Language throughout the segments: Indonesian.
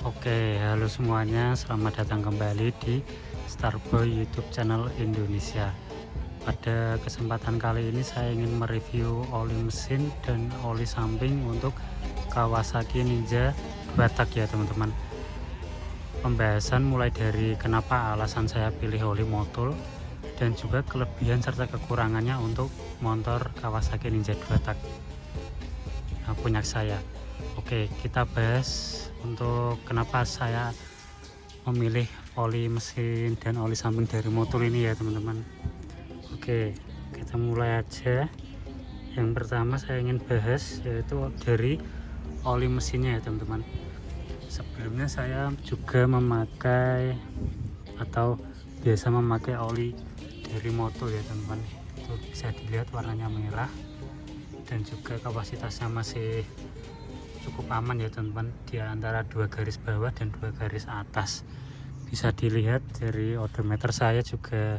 Oke, halo semuanya, selamat datang kembali di Starboy YouTube channel Indonesia. Pada kesempatan kali ini saya ingin mereview oli mesin dan oli samping untuk Kawasaki Ninja 2 tak ya teman-teman. Pembahasan mulai dari kenapa alasan saya pilih oli motul dan juga kelebihan serta kekurangannya untuk motor Kawasaki Ninja 2 tak punya saya. Oke, kita bahas untuk kenapa saya memilih oli mesin dan oli samping dari motor ini ya teman-teman. Oke, kita mulai aja. Yang pertama saya ingin bahas yaitu dari oli mesinnya ya teman-teman. Sebelumnya saya juga memakai atau biasa memakai oli dari motor ya teman-teman. Itu bisa dilihat warnanya merah dan juga kapasitasnya masih cukup aman ya teman-teman, di antara 2 garis bawah dan 2 garis atas. Bisa dilihat dari odometer saya juga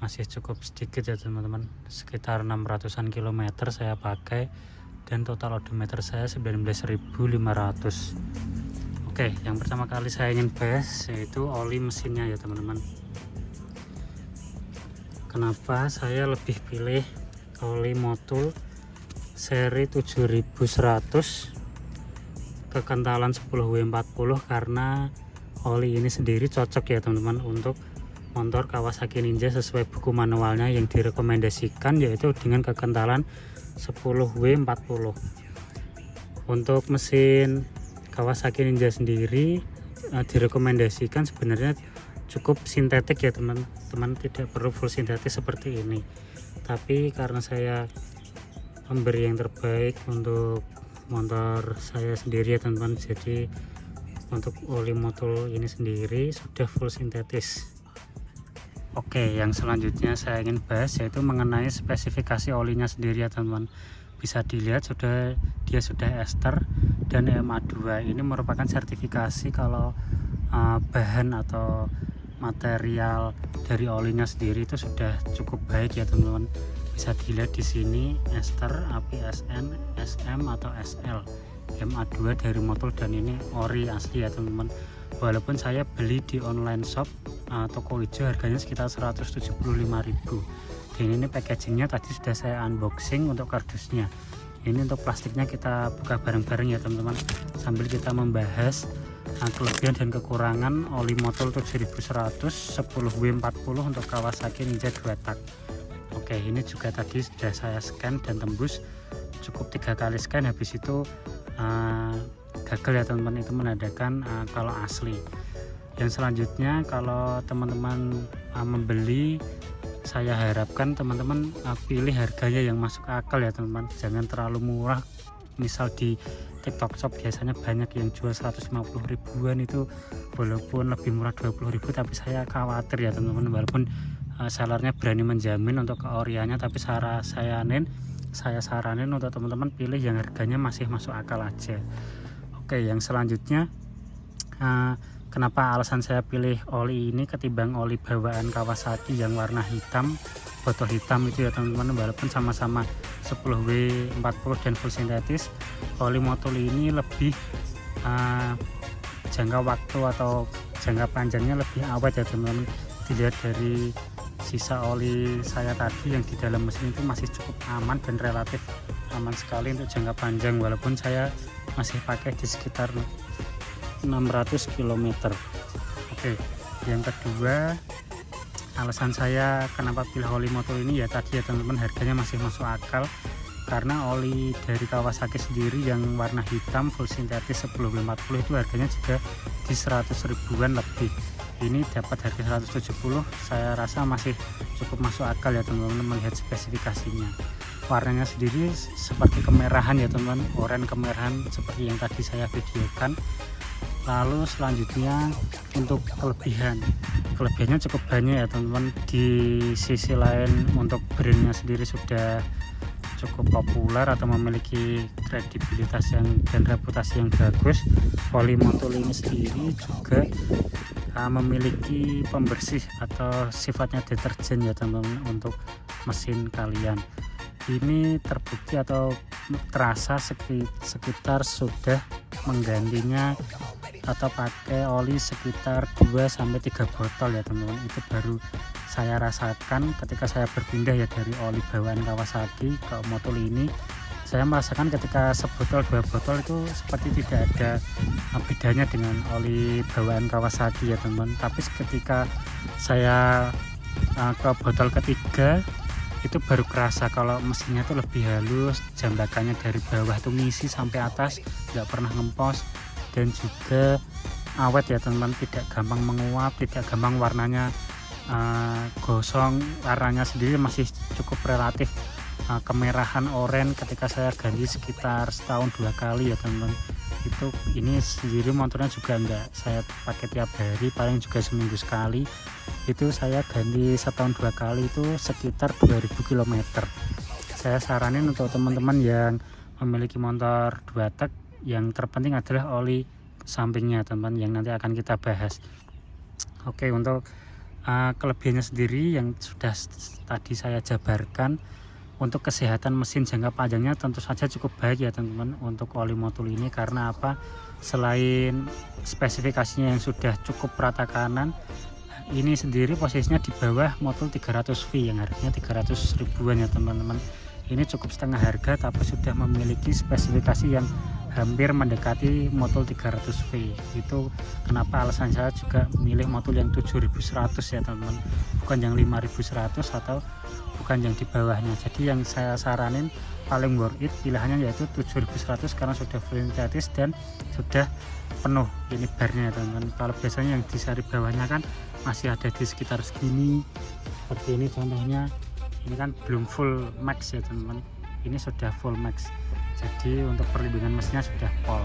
masih cukup sedikit ya teman-teman, sekitar 600-an kilometer saya pakai dan total odometer saya 19.500. Oke, yang pertama kali saya ingin bahas yaitu oli mesinnya ya teman-teman. Kenapa saya lebih pilih oli Motul seri 7100 kekentalan 10W40 karena oli ini sendiri cocok ya teman-teman untuk motor Kawasaki Ninja sesuai buku manualnya yang direkomendasikan, yaitu dengan kekentalan 10W40. Untuk mesin Kawasaki Ninja sendiri direkomendasikan sebenarnya cukup sintetik ya teman-teman, tidak perlu full sintetis seperti ini, tapi karena saya memberi yang terbaik untuk motor saya sendiri ya teman-teman, jadi untuk oli motor ini sendiri sudah full sintetis. Oke, yang selanjutnya saya ingin bahas yaitu mengenai spesifikasi olinya sendiri ya teman-teman. Bisa dilihat dia sudah ester dan MA2. Ini merupakan sertifikasi kalau bahan atau material dari olinya sendiri itu sudah cukup baik ya teman-teman. Bisa dilihat di sini ester, APSN, SM atau SL, MA2 dari Motul, dan ini ori asli ya teman-teman. Walaupun saya beli di online shop toko hijau harganya sekitar 175.000. Dan ini packagingnya tadi sudah saya unboxing untuk kardusnya. Ini untuk plastiknya kita buka bareng-bareng ya teman-teman, sambil kita membahas kelebihan dan kekurangan oli Motul 7100 10W40 untuk Kawasaki Ninja 2 tak. Oke, ini juga tadi sudah saya scan dan tembus cukup 3 kali scan, habis itu gagal ya teman-teman, itu menandakan kalau asli. Yang selanjutnya, kalau teman-teman membeli, saya harapkan teman-teman pilih harganya yang masuk akal ya teman-teman, jangan terlalu murah. Misal di TikTok Shop biasanya banyak yang jual 150 ribuan, itu walaupun lebih murah 20.000, tapi saya khawatir ya teman-teman, walaupun sellernya berani menjamin untuk keoriannya, tapi saya saranin untuk teman-teman pilih yang harganya masih masuk akal aja. Oke, yang selanjutnya kenapa alasan saya pilih oli ini ketimbang oli bawaan Kawasaki yang warna hitam, botol hitam itu ya teman-teman. Walaupun sama-sama 10W40 dan full sintetis, oli Motul ini lebih jangka waktu atau jangka panjangnya lebih awet ya teman-teman. Dilihat dari sisa oli saya tadi yang di dalam mesin itu masih cukup aman dan relatif aman sekali untuk jangka panjang, walaupun saya masih pakai di sekitar 600 km. Oke, yang kedua alasan saya kenapa pilih oli Motul ini ya tadi ya teman-teman, harganya masih masuk akal karena oli dari Kawasaki sendiri yang warna hitam full sintetis 10W40 itu harganya juga di 100 ribuan lebih. Ini dapat harga 170, saya rasa masih cukup masuk akal ya teman-teman melihat spesifikasinya. Warnanya sendiri seperti kemerahan ya teman-teman, oranye kemerahan seperti yang tadi saya videokan. Lalu selanjutnya untuk kelebihannya cukup banyak ya teman-teman. Di sisi lain untuk brandnya sendiri sudah cukup populer atau memiliki kredibilitas dan reputasi yang bagus. Oli Motul ini sendiri juga memiliki pembersih atau sifatnya deterjen ya teman-teman untuk mesin kalian. Ini terbukti atau terasa sekitar sudah menggantinya atau pakai oli sekitar 2-3 botol ya teman-teman. Itu baru saya rasakan ketika saya berpindah ya dari oli bawaan Kawasaki ke motul ini. Saya merasakan ketika sebotol 2 botol itu seperti tidak ada bedanya dengan oli bawaan Kawasaki ya teman-teman. Tapi ketika saya ke botol ketiga itu baru kerasa kalau mesinnya tuh lebih halus, jambakannya dari bawah tuh ngisi sampai atas, nggak pernah ngempos, dan juga awet ya teman-teman, tidak gampang menguap, tidak gampang warnanya gosong. Warnanya sendiri masih cukup relatif kemerahan oranye ketika saya ganti sekitar setahun 2 kali ya teman-teman. Itu ini sendiri motornya juga enggak saya pakai tiap hari, paling juga seminggu sekali. Itu saya ganti setahun 2 kali, itu sekitar 2000 km. Saya saranin untuk teman-teman yang memiliki motor 2 tak, yang terpenting adalah oli sampingnya teman-teman, yang nanti akan kita bahas. Oke, untuk kelebihannya sendiri yang sudah tadi saya jabarkan. Untuk kesehatan mesin jangka panjangnya tentu saja cukup baik ya teman-teman untuk oli motul ini. Karena apa? Selain spesifikasinya yang sudah cukup rata kanan, ini sendiri posisinya di bawah motul 300V yang harganya 300 ribuan ya teman-teman. Ini cukup setengah harga tapi sudah memiliki spesifikasi yang hampir mendekati motul 300V. Itu kenapa alasan saya juga milih motul yang 7100 ya teman-teman, bukan yang 5100 atau bukan yang di bawahnya. Jadi yang saya saranin paling worth it pilihannya yaitu 7100 karena sudah full sintetis dan sudah penuh ini barnya teman-teman. Kalau biasanya yang di seri bawahnya kan masih ada di sekitar segini seperti ini contohnya. Ini kan belum full max ya teman-teman, ini sudah full max, jadi untuk perlindungan mesinnya sudah pol.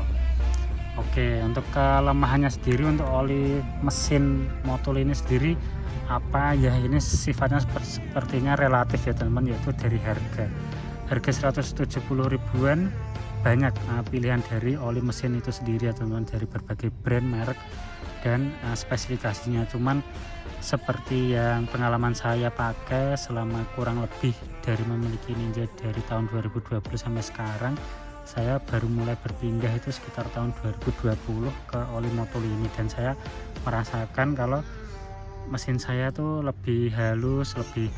Oke, untuk kelemahannya sendiri untuk oli mesin motul ini sendiri apa ya, ini sifatnya sepertinya relatif ya teman-teman, yaitu dari harga 170 ribuan. Banyak pilihan dari oli mesin itu sendiri ya teman-teman, dari berbagai brand, merek, dan spesifikasinya. Cuman seperti yang pengalaman saya pakai selama kurang lebih dari memiliki Ninja dari tahun 2020 sampai sekarang, saya baru mulai berpindah itu sekitar tahun 2020 ke oli motul ini, dan saya merasakan kalau mesin saya tuh lebih halus, lebih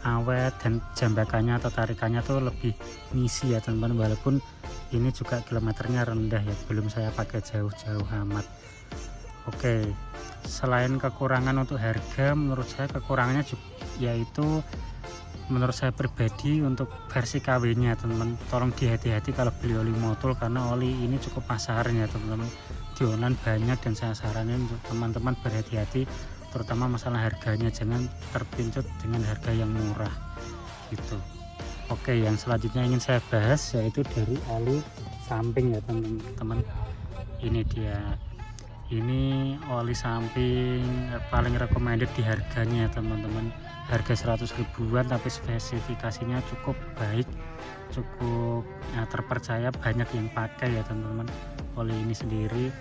awet, dan jambakannya atau tarikannya tuh lebih ngisi ya teman-teman. Walaupun ini juga kilometernya rendah ya, belum saya pakai jauh-jauh amat. Oke, selain kekurangan untuk harga, menurut saya kekurangannya juga yaitu menurut saya pribadi untuk versi KW nya teman-teman. Tolong dihati-hati kalau beli oli motul karena oli ini cukup pasaran ya teman-teman, di online banyak, dan saya saranin untuk teman-teman berhati-hati terutama masalah harganya, jangan terpincut dengan harga yang murah gitu. Oke, yang selanjutnya ingin saya bahas yaitu dari oli samping ya teman-teman. Ini dia, ini oli samping paling recommended di harganya teman-teman, harga 100 ribuan tapi spesifikasinya cukup baik, cukup terpercaya, banyak yang pakai ya teman-teman oli ini sendiri.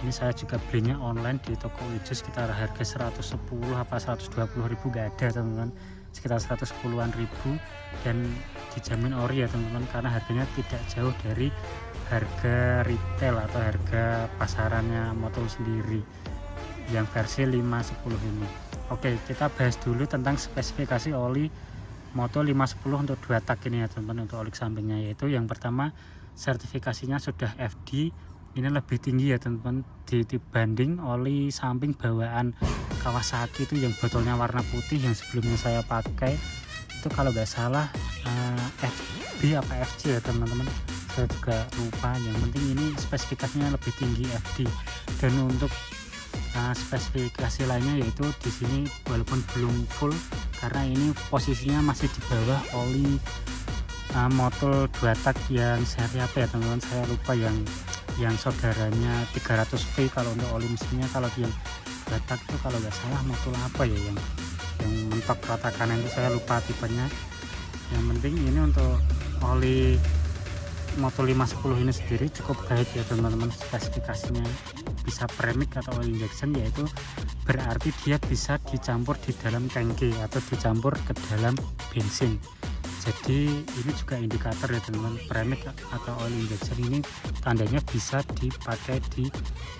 Ini saya juga belinya online di toko hijau sekitar harga 110 apa 120 ribu, gak ada teman-teman, sekitar 110-an ribu, dan dijamin ori ya teman-teman karena harganya tidak jauh dari harga retail atau harga pasarannya motul sendiri yang versi 510 ini. Oke, kita bahas dulu tentang spesifikasi oli motul 510 untuk 2 tak ini ya teman-teman, untuk oli sampingnya. Yaitu yang pertama, sertifikasinya sudah FD. Ini lebih tinggi ya teman-teman dibanding oli samping bawaan Kawasaki itu yang botolnya warna putih yang sebelumnya saya pakai. Itu kalau nggak salah FB apa FG ya teman-teman, saya juga lupa. Yang penting ini spesifikasinya lebih tinggi FD. Dan untuk spesifikasi lainnya yaitu di sini walaupun belum full karena ini posisinya masih di bawah oli motul 2 tak yang seri apa ya teman-teman, saya lupa, yang saudaranya 300V kalau untuk oli mesinnya. Kalau yang 2 tak itu kalau nggak salah motul apa ya yang mentok rata kanan itu, saya lupa tipenya. Yang penting ini untuk oli motul 510 ini sendiri cukup baik ya teman-teman, spesifikasinya bisa premix atau oil injection, yaitu berarti dia bisa dicampur di dalam tangki atau dicampur ke dalam bensin. Jadi ini juga indikator ya teman-teman, premix atau oil injection ini tandanya bisa dipakai di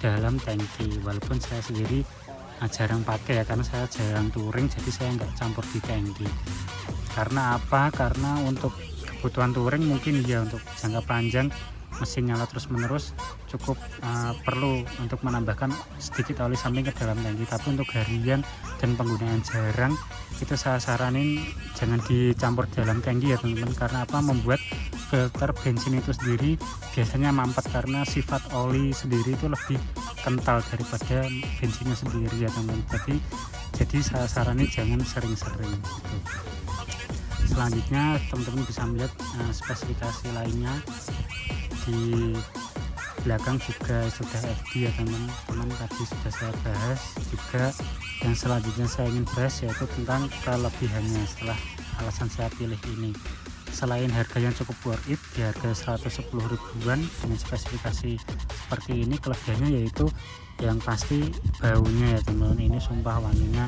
dalam tangki. Walaupun saya sendiri jarang pakai ya, karena saya jarang touring, jadi saya nggak campur di tangki. Karena apa? Karena untuk kebutuhan touring mungkin ya, untuk jangka panjang mesin nyala terus menerus cukup perlu untuk menambahkan sedikit oli samping ke dalam tangki. Tapi untuk harian dan penggunaan jarang, itu saya saranin jangan dicampur dalam tangki ya teman-teman. Karena apa? Membuat filter bensin itu sendiri biasanya mampet, karena sifat oli sendiri itu lebih kental daripada bensinnya sendiri ya teman-teman. Jadi saya saranin jangan sering-sering gitu. Selanjutnya teman-teman bisa melihat spesifikasi lainnya di belakang juga sudah FD ya teman-teman. Tadi sudah saya bahas juga. Yang selanjutnya saya ingin bahas yaitu tentang kelebihannya setelah alasan saya pilih ini. Selain harga yang cukup worth it di harga 110 ribuan dengan spesifikasi seperti ini, kelebihannya yaitu yang pasti baunya ya teman-teman. Ini sumpah wanginya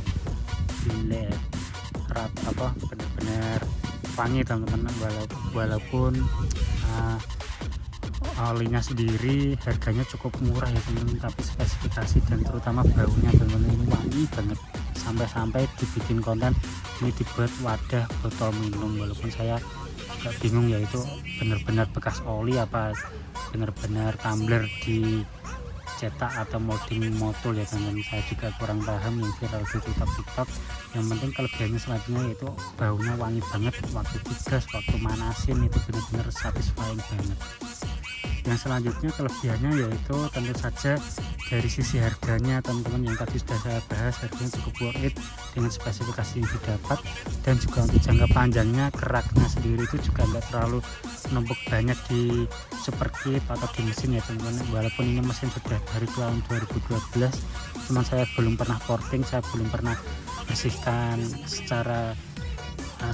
gila, benar-benar wangi teman-teman. Walaupun olinya sendiri harganya cukup murah ya teman-teman, tapi spesifikasi dan terutama baunya teman-teman ini wangi banget. Sampai-sampai dibikin konten ini dibuat wadah botol minum. Walaupun saya agak bingung ya, itu benar-benar bekas oli apa benar-benar tumbler dicetak atau molding motul ya teman-teman. Saya juga kurang paham, yang viral di TikTok. Yang penting kelebihannya selanjutnya yaitu baunya wangi banget. Waktu digas, waktu manasin itu benar-benar satisfying banget. Yang selanjutnya kelebihannya yaitu tentu saja dari sisi harganya teman-teman, yang tadi sudah saya bahas, harganya cukup worth it dengan spesifikasi yang didapat. Dan juga untuk jangka panjangnya, keraknya sendiri itu juga nggak terlalu numpuk banyak di super kit atau di mesin ya teman-teman. Walaupun ini mesin sudah dari tahun 2012, cuman saya belum pernah porting, saya belum pernah bersihkan secara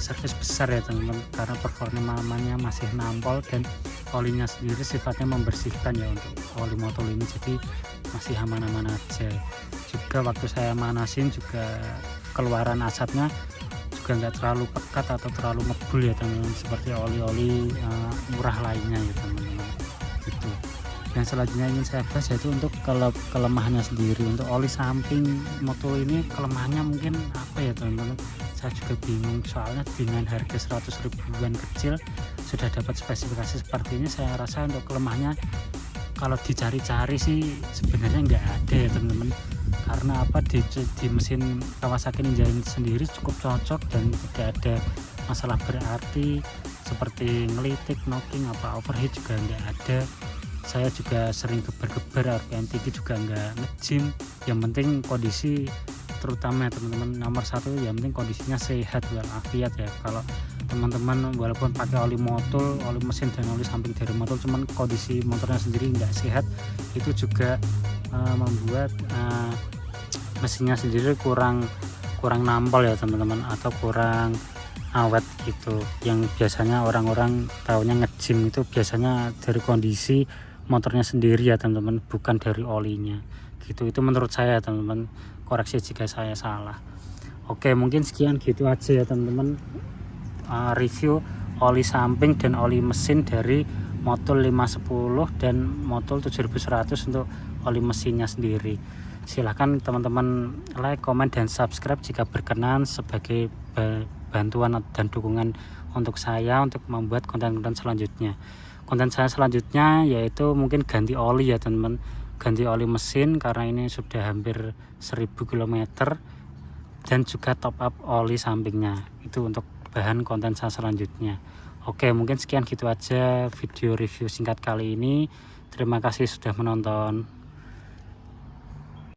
servis besar ya teman-teman, karena performanya masih nampol dan olinya sendiri sifatnya membersihkan ya untuk oli motor ini, jadi masih aman-aman aja. Juga waktu saya manasin juga keluaran asapnya juga nggak terlalu pekat atau terlalu ngebul ya teman-teman, seperti oli-oli murah lainnya ya teman-teman gitu. Yang selanjutnya ingin saya bahas yaitu untuk kelemahannya sendiri. Untuk oli samping motor ini kelemahannya mungkin apa ya teman-teman, saya juga bingung, soalnya dengan harga 100 ribuan kecil sudah dapat spesifikasi seperti ini. Saya rasa untuk kelemahannya kalau dicari-cari sih sebenarnya nggak ada ya teman-teman. Karena apa, di mesin Kawasaki Ninja sendiri cukup cocok dan tidak ada masalah berarti seperti ngelitik, knocking, apa overheat juga nggak ada. Saya juga sering geber-geber, RPM tinggi juga nggak nge-gym. Yang penting kondisi, terutama ya teman-teman, nomor satu yang penting kondisinya sehat walafiat ya. Kalau teman-teman walaupun pakai oli motor, oli mesin dan oli samping dari motor, cuman kondisi motornya sendiri nggak sehat, itu juga membuat mesinnya sendiri kurang nampol ya teman-teman, atau kurang awet gitu. Yang biasanya orang-orang taunya nge-gym itu biasanya dari kondisi motornya sendiri ya teman-teman, bukan dari olinya gitu. Itu menurut saya teman-teman, koreksi jika saya salah. Oke, mungkin sekian gitu aja ya teman-teman, review oli samping dan oli mesin dari Motul 510 dan Motul 7100 untuk oli mesinnya sendiri. Silahkan teman-teman like, komen, dan subscribe jika berkenan, sebagai bantuan dan dukungan untuk saya untuk membuat konten-konten selanjutnya. Konten saya selanjutnya yaitu mungkin ganti oli ya teman-teman, ganti oli mesin karena ini sudah hampir 1000 km, dan juga top up oli sampingnya. Itu untuk bahan konten saya selanjutnya. Oke, mungkin sekian gitu aja video review singkat kali ini. Terima kasih sudah menonton.